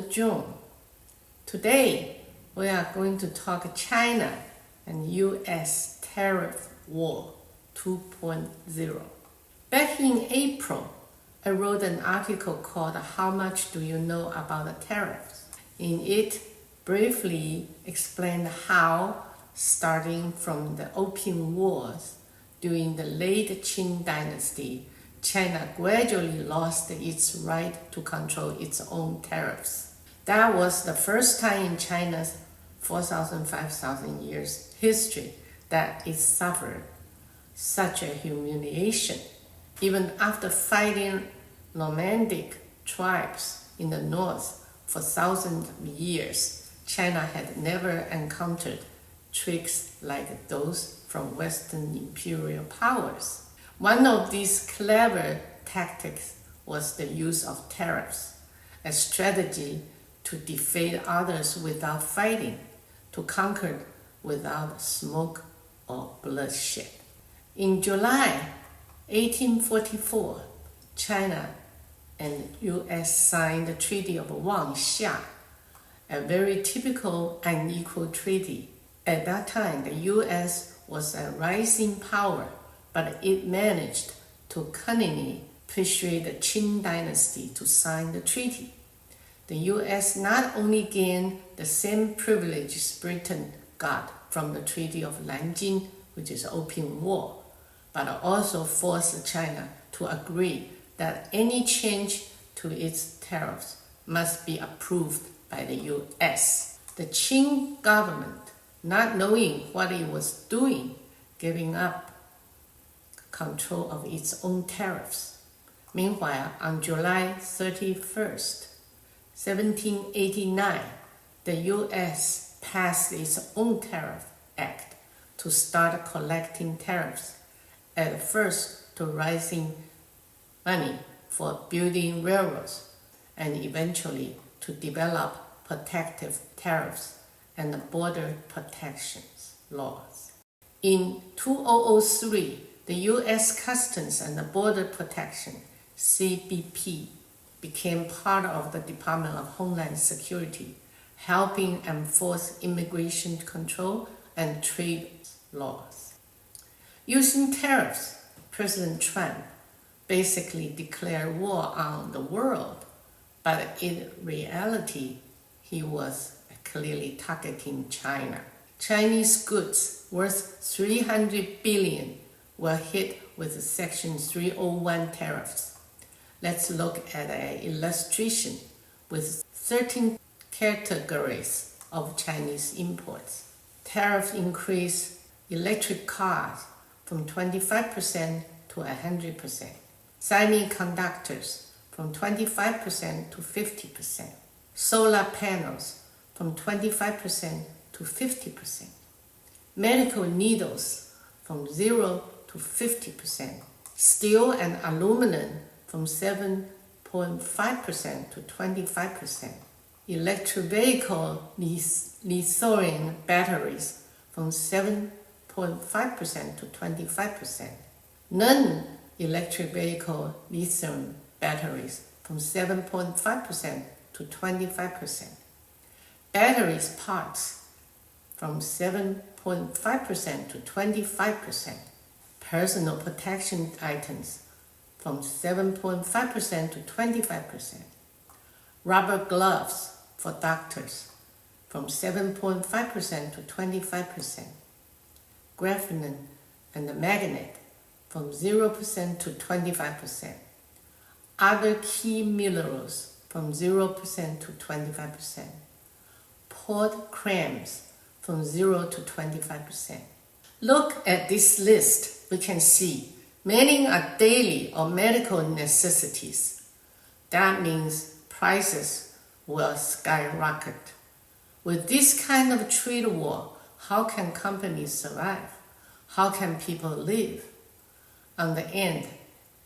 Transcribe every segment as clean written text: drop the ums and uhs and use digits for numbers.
June. Today, we are going to talk China and US Tariff War 2.0. Back in April, I wrote an article called How Much Do You Know About the Tariffs? In it, briefly explained how, starting from the Opium Wars during the late Qing dynasty, China gradually lost its right to control its own tariffs. That was the first time in China's 4,000, 5,000 years history that it suffered such a humiliation. Even after fighting nomadic tribes in the north for thousands of years, China had never encountered tricks like those from Western imperial powers. One of these clever tactics was the use of tariffs, a strategy to defeat others without fighting, to conquer without smoke or bloodshed. In July 1844, China and US signed the Treaty of Wangxia, a very typical unequal treaty. At that time, the US was a rising power, but it managed to cunningly persuade the Qing dynasty to sign the treaty. The US not only gained the same privileges Britain got from the Treaty of Nanjing, which is Opium War, but also forced China to agree that any change to its tariffs must be approved by the US. The Qing government, not knowing what it was doing, giving up control of its own tariffs. Meanwhile, on July 31st, 1789, the US passed its own tariff act to start collecting tariffs, at first to raising money for building railroads, and eventually to develop protective tariffs and border protections laws. In 2003, the U.S. Customs and Border Protection, CBP, became part of the Department of Homeland Security, helping enforce immigration control and trade laws. Using tariffs, President Trump basically declared war on the world, but in reality, he was clearly targeting China. Chinese goods worth $300 billion were hit with Section 301 tariffs. Let's look at an illustration with 13 categories of Chinese imports. Tariff increase electric cars from 25% to 100%. Semiconductors from 25% to 50%. Solar panels from 25% to 50%. Medical needles from 0 to 50%. Steel and aluminum from 7.5% to 25%. Electric vehicle lithium batteries from 7.5% to 25%. Non-electric vehicle lithium batteries from 7.5% to 25%. Batteries parts from 7.5% to 25%. Personal protection items from 7.5% to 25%. Rubber gloves for doctors from 7.5% to 25%. Graphene and magnet from 0% to 25%. Other key minerals from 0% to 25%. Port creams from 0 to 25%. Look at this list. We can see many are daily or medical necessities. That means prices will skyrocket. With this kind of trade war, how can companies survive? How can people live? On the end,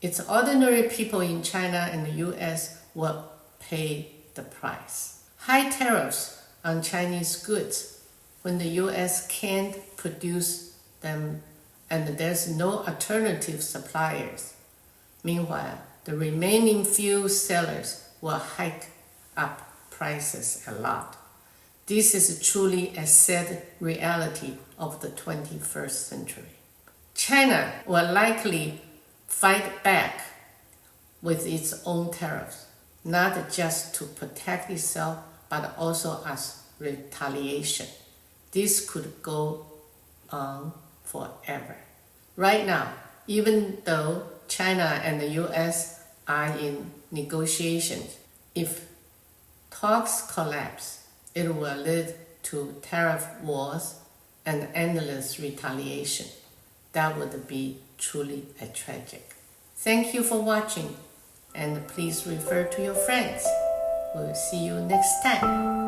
it's ordinary people in China and the US will pay the price. High tariffs on Chinese goods when the US can't produce them and there's no alternative suppliers. Meanwhile, the remaining few sellers will hike up prices a lot. This is truly a sad reality of the 21st century. China will likely fight back with its own tariffs, not just to protect itself, but also as retaliation. This could go on forever. Right now, even though China and the US are in negotiations, if talks collapse, it will lead to tariff wars and endless retaliation. That would be truly a tragic. Thank you for watching, and please refer to your friends. We'll see you next time.